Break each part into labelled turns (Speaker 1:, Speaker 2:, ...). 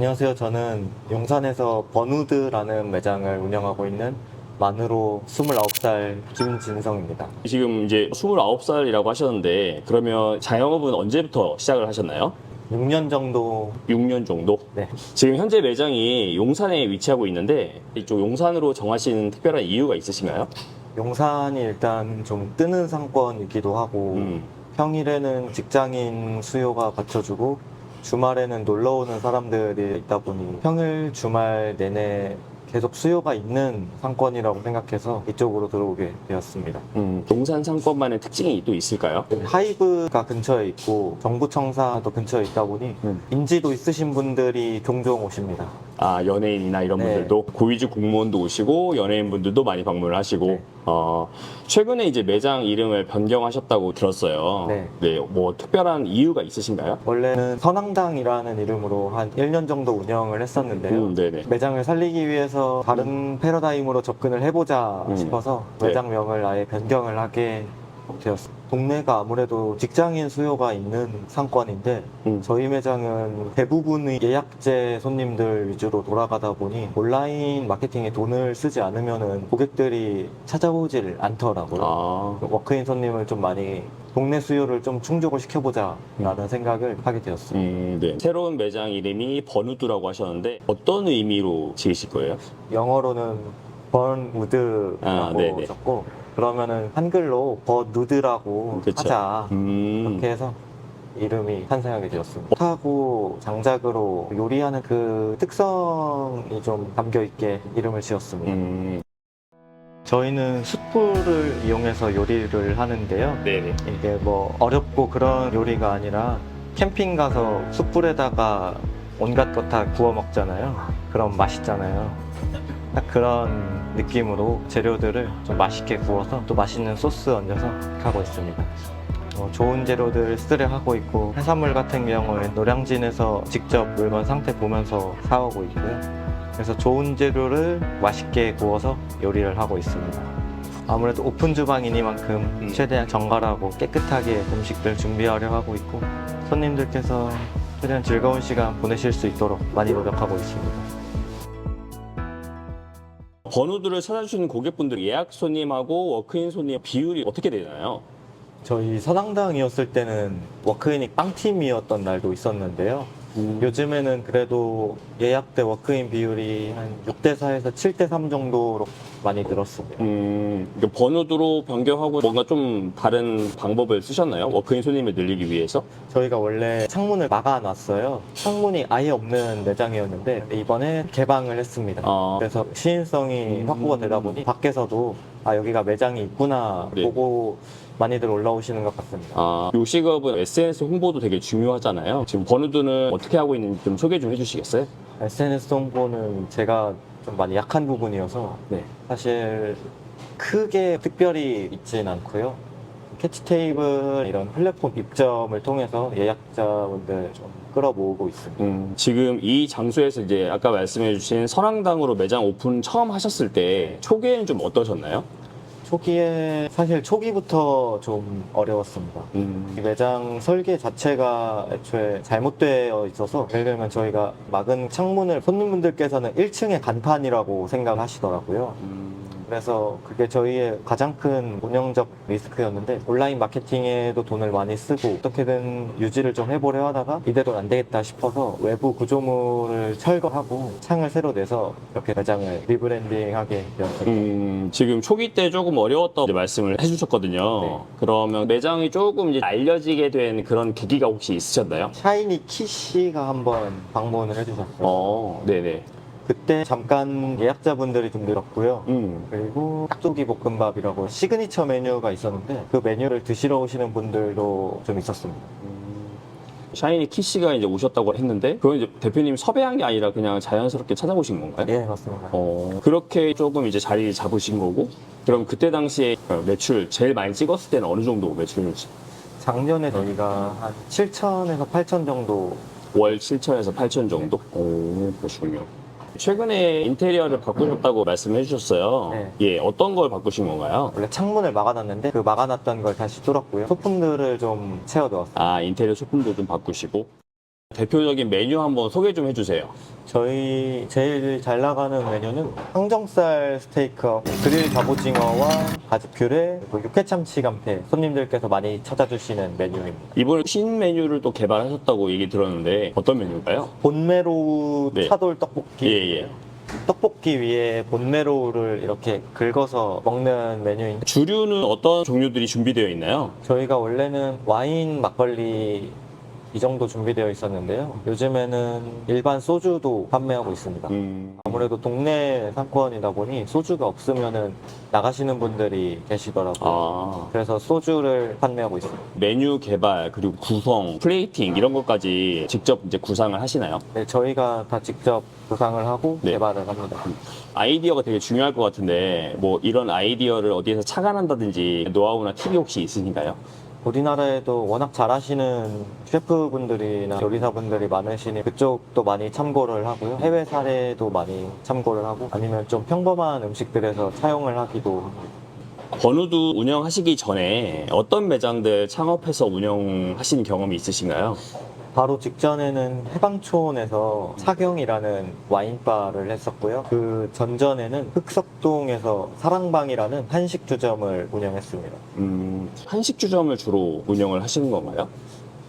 Speaker 1: 안녕하세요. 저는 용산에서 버누드라는 매장을 운영하고 있는 만으로 29살 김진성입니다.
Speaker 2: 지금 이제 29살이라고 하셨는데 그러면 자영업은 언제부터 시작을 하셨나요?
Speaker 1: 6년 정도.
Speaker 2: 6년 정도?
Speaker 1: 네.
Speaker 2: 지금 현재 매장이 용산에 위치하고 있는데 이쪽 용산으로 정하신 특별한 이유가 있으신가요?
Speaker 1: 용산이 일단 좀 뜨는 상권이기도 하고 평일에는 직장인 수요가 받쳐주고 주말에는 놀러 오는 사람들이 있다 보니 평일 주말 내내 계속 수요가 있는 상권이라고 생각해서 이쪽으로 들어오게 되었습니다.
Speaker 2: 용산 상권만의 특징이 또 있을까요?
Speaker 1: 하이브가 근처에 있고 정부청사도 근처에 있다 보니 인지도 있으신 분들이 종종 오십니다.
Speaker 2: 아, 연예인이나 이런
Speaker 1: 네.
Speaker 2: 분들도 고위직 공무원도 오시고 연예인분들도 많이 방문을 하시고
Speaker 1: 네.
Speaker 2: 최근에 이제 매장 이름을 변경하셨다고 들었어요.
Speaker 1: 네.
Speaker 2: 뭐 특별한 이유가 있으신가요?
Speaker 1: 원래는 선앙당이라는 이름으로 한 1년 정도 운영을 했었는데요.
Speaker 2: 네네.
Speaker 1: 매장을 살리기 위해서 다른 패러다임으로 접근을 해보자 싶어서
Speaker 2: 네.
Speaker 1: 매장명을 아예 변경을 하게 되었습니다. 동네가 아무래도 직장인 수요가 있는 상권인데 저희 매장은 대부분의 예약제 손님들 위주로 돌아가다 보니 온라인 마케팅에 돈을 쓰지 않으면 고객들이 찾아오질 않더라고요. 워크인 손님을 좀 많이 동네 수요를 좀 충족을 시켜보자 라는 생각을 하게 되었습니다.
Speaker 2: 네. 새로운 매장 이름이 버누드라고 하셨는데 어떤 의미로 지으실 거예요?
Speaker 1: 영어로는 번우드라고
Speaker 2: 네네.
Speaker 1: 적고 그러면은 한글로 버누드라고
Speaker 2: 그쵸.
Speaker 1: 하자 이렇게 해서 이름이 탄생하게 되었습니다. 하고 장작으로 요리하는 그 특성이 좀 담겨 있게 이름을 지었습니다. 저희는 숯불을 이용해서 요리를 하는데요.
Speaker 2: 네네.
Speaker 1: 이게 뭐 어렵고 그런 요리가 아니라 캠핑 가서 숯불에다가 온갖 것 다 구워 먹잖아요. 그럼 맛있잖아요. 딱 그런 느낌으로 재료들을 좀 맛있게 구워서 또 맛있는 소스 얹어서 하고 있습니다. 좋은 재료들 쓰려하고 있고 해산물 같은 경우에 노량진에서 직접 물건 상태 보면서 사오고 있고요. 그래서 좋은 재료를 맛있게 구워서 요리를 하고 있습니다. 아무래도 오픈 주방이니만큼 최대한 정갈하고 깨끗하게 음식들 준비하려 하고 있고 손님들께서 최대한 즐거운 시간 보내실 수 있도록 많이 노력하고 있습니다.
Speaker 2: 버누드를 찾아주시는 고객분들 예약 손님하고 워크인 손님 비율이 어떻게 되나요?
Speaker 1: 저희 선앙당이었을 때는 워크인이 빵팀이었던 날도 있었는데요. 요즘에는 그래도 예약 대 워크인 비율이 한 6대4에서 7대3 정도로 많이 늘었습니다.
Speaker 2: 버누드로 변경하고 뭔가 좀 다른 방법을 쓰셨나요? 워크인 손님을 늘리기 위해서?
Speaker 1: 저희가 원래 창문을 막아놨어요. 창문이 아예 없는 매장이었는데 이번에 개방을 했습니다. 그래서 시인성이 확보가 되다 보니 밖에서도 여기가 매장이 있구나
Speaker 2: 네.
Speaker 1: 보고 많이들 올라오시는 것 같습니다.
Speaker 2: 요식업은 SNS 홍보도 되게 중요하잖아요. 지금 버누드는 어떻게 하고 있는지 좀 소개 좀 해주시겠어요?
Speaker 1: SNS 홍보는 제가 좀 많이 약한 부분이어서 사실 크게 특별히 있진 않고요. 캐치테이블 이런 플랫폼 입점을 통해서 예약자분들 좀 끌어모으고 있습니다.
Speaker 2: 지금 이 장소에서 이제 아까 말씀해주신 선앙당으로 매장 오픈 처음 하셨을 때 초기에는 좀 어떠셨나요?
Speaker 1: 초기에 사실 초기부터 좀 어려웠습니다. 이 매장 설계 자체가 애초에 잘못되어 있어서 예를 들면 저희가 막은 창문을 손님분들께서는 1층에 간판이라고 생각하시더라고요. 그래서 그게 저희의 가장 큰 운영적 리스크였는데 온라인 마케팅에도 돈을 많이 쓰고 어떻게든 유지를 좀 해보려 하다가 이대로 안 되겠다 싶어서 외부 구조물을 철거하고 창을 새로 내서 이렇게 매장을 리브랜딩하게 되었습니다.
Speaker 2: 지금 초기 때 조금 어려웠다고 이제 말씀을 해주셨거든요. 그러면 매장이 조금 이제 알려지게 된 그런 계기가 혹시 있으셨나요?
Speaker 1: 샤이니 키씨가 한번 방문을 해주셨어요.
Speaker 2: 네네.
Speaker 1: 그때 잠깐 예약자분들이 좀 늘었고요. 그리고 깍두기 볶음밥이라고 시그니처 메뉴가 있었는데 그 메뉴를 드시러 오시는 분들도 좀 있었습니다.
Speaker 2: 샤이니 키씨가 이제 오셨다고 했는데 그건 이제 대표님 섭외한 게 아니라 그냥 자연스럽게 찾아오신 건가요?
Speaker 1: 예, 맞습니다.
Speaker 2: 그렇게 조금 이제 자리 잡으신 거고 그럼 그때 당시에 매출 제일 많이 찍었을 때는 어느 정도 매출이었지?
Speaker 1: 작년에 저희가 한 7천에서 8천 정도.
Speaker 2: 월 7천에서 8천 정도? 그러시군요. 최근에 인테리어를 바꾸셨다고 말씀해 주셨어요.
Speaker 1: 네.
Speaker 2: 예, 어떤 걸 바꾸신 건가요?
Speaker 1: 원래 창문을 막아놨는데 그 막아놨던 걸 다시 뚫었고요. 소품들을 좀 채워넣었어요.
Speaker 2: 인테리어 소품도 좀 바꾸시고 대표적인 메뉴 한번 소개 좀 해주세요.
Speaker 1: 저희 제일 잘 나가는 메뉴는 항정살 스테이크, 그릴 갑오징어와 가지 퓨레, 그리고 육회참치 감태, 손님들께서 많이 찾아주시는 메뉴입니다.
Speaker 2: 이번에 신 메뉴를 또 개발하셨다고 얘기 들었는데 어떤 메뉴일까요?
Speaker 1: 본메로우
Speaker 2: 네.
Speaker 1: 차돌 떡볶이.
Speaker 2: 예.
Speaker 1: 떡볶이 위에 본메로우를 이렇게 긁어서 먹는 메뉴인데,
Speaker 2: 주류는 어떤 종류들이 준비되어 있나요?
Speaker 1: 저희가 원래는 와인, 막걸리 이 정도 준비되어 있었는데요. 요즘에는 일반 소주도 판매하고 있습니다. 아무래도 동네 상권이다 보니 소주가 없으면은 나가시는 분들이 계시더라고요.
Speaker 2: 아,
Speaker 1: 그래서 소주를 판매하고 있습니다.
Speaker 2: 메뉴 개발 그리고 구성, 플레이팅 이런 것까지 직접 이제 구상을 하시나요?
Speaker 1: 네, 저희가 다 직접 구상을 하고
Speaker 2: 네.
Speaker 1: 개발을 합니다.
Speaker 2: 아이디어가 되게 중요할 것 같은데 뭐 이런 아이디어를 어디에서 착안한다든지 노하우나 팁이 혹시 있으신가요?
Speaker 1: 우리나라에도 워낙 잘하시는 셰프분들이나 요리사분들이 많으시니 그쪽도 많이 참고를 하고요. 해외 사례도 많이 참고를 하고, 아니면 좀 평범한 음식들에서 차용을 하기도 합니다.
Speaker 2: 번우도 운영하시기 전에 어떤 매장들 창업해서 운영하신 경험이 있으신가요?
Speaker 1: 바로 직전에는 해방촌에서 사경이라는 와인바를 했었고요. 그 전전에는 흑석동에서 사랑방이라는 한식주점을 운영했습니다.
Speaker 2: 한식주점을 주로 운영을 하시는 건가요?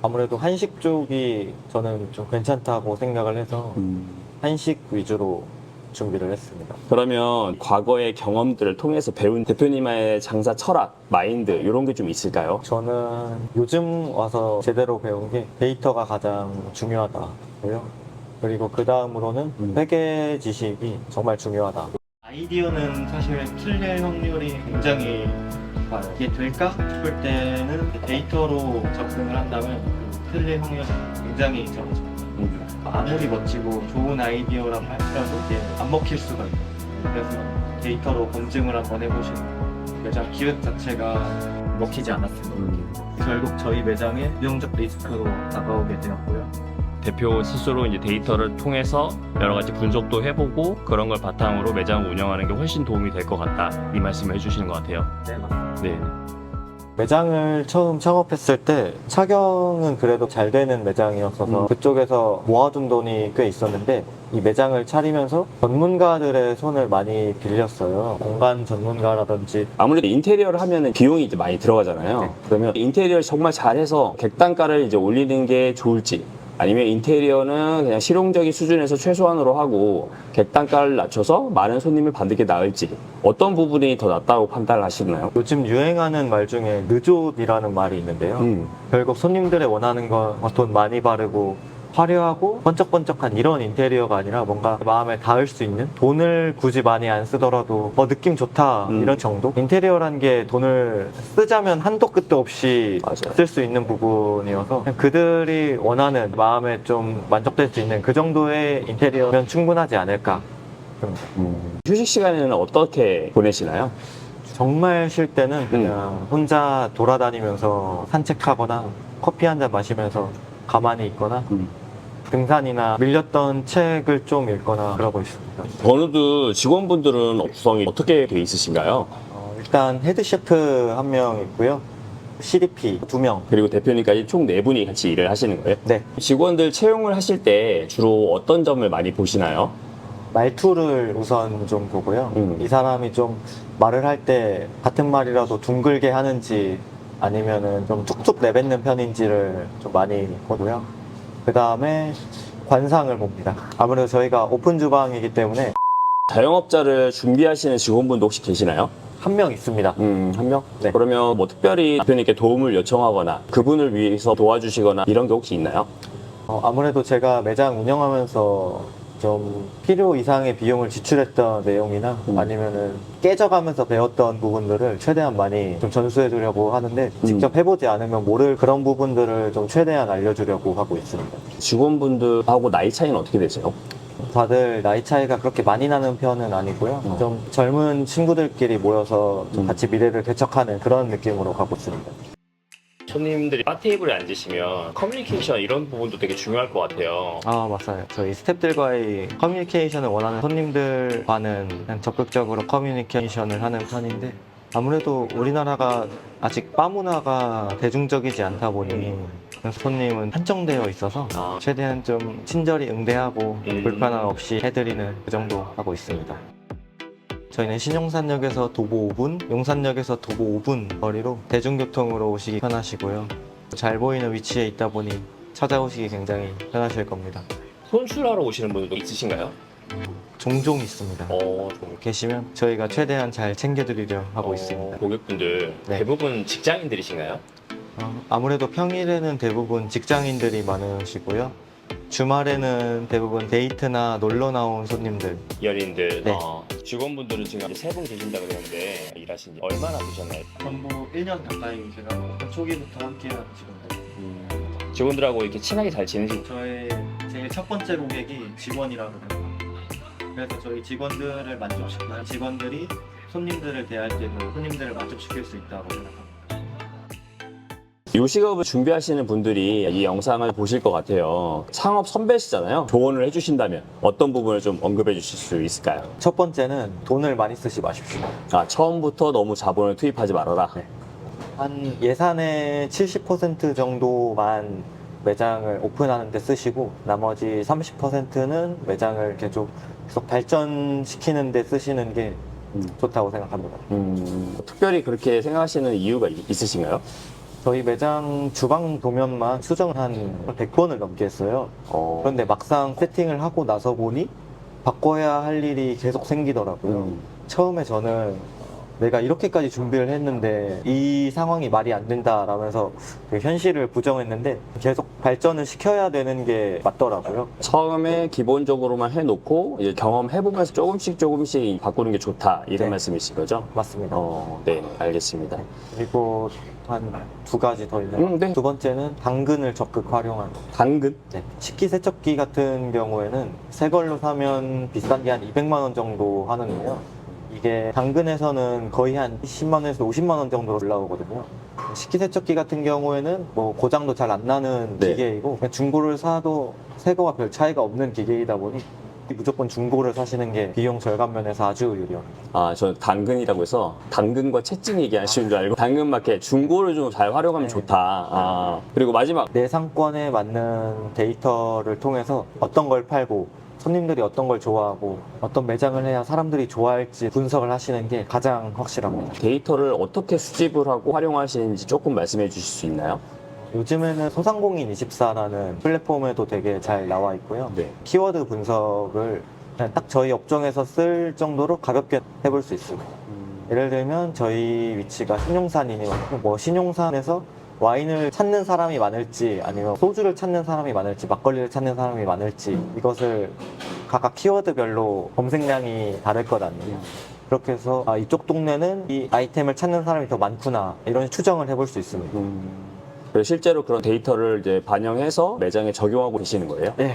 Speaker 1: 아무래도 한식 쪽이 저는 좀 괜찮다고 생각을 해서 한식 위주로 준비를 했습니다.
Speaker 2: 그러면 과거의 경험들을 통해서 배운 대표님의 장사 철학, 마인드 이런 게 좀 있을까요?
Speaker 1: 저는 요즘 와서 제대로 배운 게 데이터가 가장 중요하다고요. 그리고 그 다음으로는 회계 지식이 정말 중요하다. 아이디어는 사실 틀릴 확률이 굉장히 높아요. 이게 될까 싶을 때는 데이터로 접근을 한다면 틀릴 확률이 굉장히 적어집니다. 아무리 멋지고 좋은 아이디어라고 할지라도 이게 안 먹힐 수가 있어요. 그래서 데이터로 검증을 한번 해보시는 매장 기획 자체가 먹히지 않았습니다. 결국 저희 매장에 부정적 리스크로 다가오게 되었고요.
Speaker 3: 대표 스스로 이제 데이터를 통해서 여러 가지 분석도 해보고 그런 걸 바탕으로 매장을 운영하는 게 훨씬 도움이 될 것 같다. 이 말씀을 해주시는 것 같아요.
Speaker 1: 네, 맞습니다.
Speaker 3: 네.
Speaker 1: 매장을 처음 창업했을 때 착용은 그래도 잘 되는 매장이었어서 그쪽에서 모아둔 돈이 꽤 있었는데, 이 매장을 차리면서 전문가들의 손을 많이 빌렸어요. 공간 전문가라든지.
Speaker 2: 아무래도 인테리어를 하면 비용이 이제 많이 들어가잖아요.
Speaker 1: 네.
Speaker 2: 그러면 인테리어를 정말 잘해서 객단가를 이제 올리는 게 좋을지, 아니면 인테리어는 그냥 실용적인 수준에서 최소한으로 하고 객단가를 낮춰서 많은 손님을 받는 게 나을지, 어떤 부분이 더 낫다고 판단을 하시나요?
Speaker 1: 요즘 유행하는 말 중에 느조이라는 말이 있는데요. 결국 손님들의 원하는 건 돈 많이 바르고 화려하고 번쩍번쩍한 이런 인테리어가 아니라 뭔가 마음에 닿을 수 있는, 돈을 굳이 많이 안 쓰더라도 느낌 좋다 이런 정도? 인테리어란 게 돈을 쓰자면 한도 끝도 없이
Speaker 2: 맞아요.
Speaker 1: 쓸 수 있는 부분이어서 그냥 그들이 원하는, 마음에 좀 만족될 수 있는 그 정도의 인테리어면 충분하지 않을까.
Speaker 2: 휴식 시간에는 어떻게 보내시나요?
Speaker 1: 정말 쉴 때는 그냥 혼자 돌아다니면서 산책하거나 커피 한 잔 마시면서 가만히 있거나 등산이나 밀렸던 책을 좀 읽거나 그러고 있습니다.
Speaker 2: 번우드 직원분들은 구성이 어떻게 돼 있으신가요?
Speaker 1: 일단 헤드 셰프 한 명 있고요. CDP 2명.
Speaker 2: 그리고 대표님까지 총 4분이 같이 일을 하시는 거예요?
Speaker 1: 네.
Speaker 2: 직원들 채용을 하실 때 주로 어떤 점을 많이 보시나요?
Speaker 1: 말투를 우선 좀 보고요. 이 사람이 좀 말을 할 때 같은 말이라도 둥글게 하는지 아니면은 좀 툭툭 내뱉는 편인지를 좀 많이 보고요. 그 다음에 관상을 봅니다. 아무래도 저희가 오픈 주방이기 때문에
Speaker 2: 자영업자를 준비하시는 직원분도 혹시 계시나요?
Speaker 1: 한 명 있습니다.
Speaker 2: 한 명?
Speaker 1: 네.
Speaker 2: 그러면 뭐 특별히 대표님께 도움을 요청하거나 그분을 위해서 도와주시거나 이런 게 혹시 있나요?
Speaker 1: 아무래도 제가 매장 운영하면서 좀 필요 이상의 비용을 지출했던 내용이나 아니면은 깨져가면서 배웠던 부분들을 최대한 많이 좀 전수해 주려고 하는데, 직접 해보지 않으면 모를 그런 부분들을 좀 최대한 알려주려고 하고 있습니다.
Speaker 2: 직원분들하고 나이 차이는 어떻게 되세요?
Speaker 1: 다들 나이 차이가 그렇게 많이 나는 편은 아니고요. 좀 젊은 친구들끼리 모여서 좀 같이 미래를 개척하는 그런 느낌으로 가고 있습니다.
Speaker 3: 손님들이 바 테이블에 앉으시면 커뮤니케이션 이런 부분도 되게 중요할 것 같아요.
Speaker 1: 맞아요. 저희 스태프들과의 커뮤니케이션을 원하는 손님들과는 그냥 적극적으로 커뮤니케이션을 하는 편인데, 아무래도 우리나라가 아직 바 문화가 대중적이지 않다 보니 손님은 한정되어 있어서 최대한 좀 친절히 응대하고 불편함 없이 해드리는 그 정도 하고 있습니다. 저희는 신용산역에서 도보 5분, 용산역에서 도보 5분 거리로 대중교통으로 오시기 편하시고요. 잘 보이는 위치에 있다 보니 찾아오시기 굉장히 편하실 겁니다.
Speaker 3: 손출하러 오시는 분들도 있으신가요?
Speaker 1: 종종 있습니다.
Speaker 3: 좀
Speaker 1: 계시면 저희가 최대한 잘 챙겨드리려 하고 있습니다.
Speaker 3: 고객분들
Speaker 1: 네.
Speaker 3: 대부분 직장인들이신가요?
Speaker 1: 아무래도 평일에는 대부분 직장인들이 많으시고요. 주말에는 대부분 데이트나 놀러 나온 손님들.
Speaker 3: 연인들.
Speaker 1: 네.
Speaker 3: 직원분들은 지금 세 분 계신다고 그러는데 일하신 지 얼마나 되셨나요?
Speaker 1: 전부 1년 가까이 제가 초기부터 함께한 직원들.
Speaker 3: 직원들하고 이렇게 친하게 잘 지내시고
Speaker 1: 저의 제일 첫 번째 고객이 직원이라고 생각합니다. 그래서 저희 직원들을 만족시키는 직원들이 손님들을 대할 때도 손님들을 만족시킬 수 있다고 생각합니다.
Speaker 2: 요식업을 준비하시는 분들이 이 영상을 보실 것 같아요. 창업 선배시잖아요. 조언을 해주신다면 어떤 부분을 좀 언급해 주실 수 있을까요?
Speaker 1: 첫 번째는 돈을 많이 쓰지 마십시오.
Speaker 2: 처음부터 너무 자본을 투입하지 말아라.
Speaker 1: 네. 한 예산의 70% 정도만 매장을 오픈하는 데 쓰시고 나머지 30%는 매장을 계속 발전시키는 데 쓰시는 게 좋다고 생각합니다.
Speaker 2: 특별히 그렇게 생각하시는 이유가 있으신가요?
Speaker 1: 저희 매장 주방 도면만 수정을 한 100번을 넘게 했어요. 그런데 막상 세팅을 하고 나서 보니 바꿔야 할 일이 계속 생기더라고요. 처음에 저는 내가 이렇게까지 준비를 했는데 이 상황이 말이 안 된다라면서 그 현실을 부정했는데 계속 발전을 시켜야 되는 게 맞더라고요.
Speaker 2: 처음에 기본적으로만 해놓고 이제 경험해보면서 조금씩 바꾸는 게 좋다 이런
Speaker 1: 네.
Speaker 2: 말씀이신 거죠?
Speaker 1: 맞습니다.
Speaker 2: 네, 알겠습니다.
Speaker 1: 그리고 한 두 가지 더 있네요.
Speaker 2: 네.
Speaker 1: 두 번째는 당근을 적극 활용하는 거.
Speaker 2: 당근?
Speaker 1: 네. 식기세척기 같은 경우에는 새 걸로 사면 비싼 게 한 200만 원 정도 하는데요. 이게 당근에서는 거의 한 10만 원에서 50만 원 정도로 올라오거든요. 식기세척기 같은 경우에는 뭐 고장도 잘 안 나는
Speaker 2: 네.
Speaker 1: 기계이고 그냥 중고를 사도 새 거와 별 차이가 없는 기계이다 보니 무조건 중고를 사시는 게 비용 절감 면에서 아주 유리합니다.
Speaker 2: 저 당근이라고 해서 당근과 채찍 얘기하시는 줄 알고 당근마켓 중고를 좀 잘 활용하면
Speaker 1: 네.
Speaker 2: 좋다. 그리고 마지막
Speaker 1: 내 상권에 맞는 데이터를 통해서 어떤 걸 팔고 손님들이 어떤 걸 좋아하고 어떤 매장을 해야 사람들이 좋아할지 분석을 하시는 게 가장 확실합니다.
Speaker 2: 데이터를 어떻게 수집을 하고 활용하시는지 조금 말씀해 주실 수 있나요?
Speaker 1: 요즘에는 소상공인24라는 플랫폼에도 되게 잘 나와 있고요.
Speaker 2: 네.
Speaker 1: 키워드 분석을 그냥 딱 저희 업종에서 쓸 정도로 가볍게 해볼 수 있습니다. 예를 들면 저희 위치가 신용산이니까 뭐 신용산에서 와인을 찾는 사람이 많을지 아니면 소주를 찾는 사람이 많을지 막걸리를 찾는 사람이 많을지 이것을 각각 키워드별로 검색량이 다를 것 아니에요. 그렇게 해서 이쪽 동네는 이 아이템을 찾는 사람이 더 많구나 이런 추정을 해볼 수 있습니다.
Speaker 2: 그리고 실제로 그런 데이터를 이제 반영해서 매장에 적용하고 계시는 거예요?
Speaker 1: 네.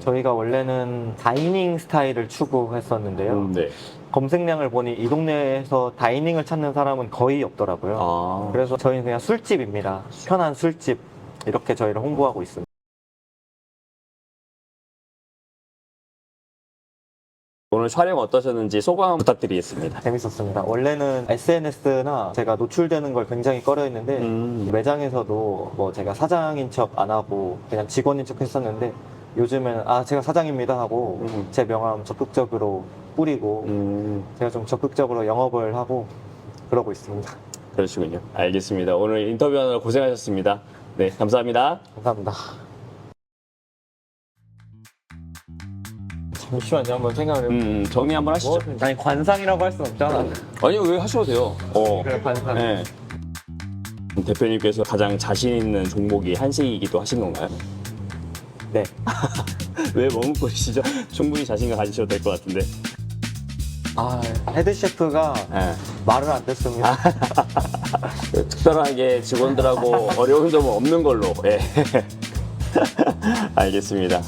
Speaker 1: 저희가 원래는 다이닝 스타일을 추구했었는데요.
Speaker 2: 네.
Speaker 1: 검색량을 보니 이 동네에서 다이닝을 찾는 사람은 거의 없더라고요. 그래서 저희는 그냥 술집입니다. 편한 술집 이렇게 저희를 홍보하고 있습니다.
Speaker 2: 오늘 촬영 어떠셨는지 소감 부탁드리겠습니다.
Speaker 1: 재밌었습니다. 원래는 SNS나 제가 노출되는 걸 굉장히 꺼려했는데 매장에서도 뭐 제가 사장인 척 안 하고 그냥 직원인 척 했었는데 요즘에는 제가 사장입니다 하고 제 명함 적극적으로 뿌리고 제가 좀 적극적으로 영업을 하고 그러고 있습니다.
Speaker 2: 그러시군요. 알겠습니다. 오늘 인터뷰하느라 고생하셨습니다. 네, 감사합니다.
Speaker 1: 감사합니다. 잠시만요, 한번 생각을 해볼게요.
Speaker 2: 정리 한번 하시죠.
Speaker 1: 아니 관상이라고 할 순 없잖아.
Speaker 2: 아니요, 왜 하셔도 돼요.
Speaker 1: 그래 관상.
Speaker 2: 네. 대표님께서 가장 자신 있는 종목이 한식이기도 하신 건가요?
Speaker 1: 네.
Speaker 2: 왜 머뭇거리시죠? 충분히 자신감 가지셔도 될 것 같은데.
Speaker 1: 헤드 셰프가
Speaker 2: 네.
Speaker 1: 말을 안 듣습니다.
Speaker 2: 특별하게 직원들하고 어려운 점은 없는 걸로. 예. 알겠습니다.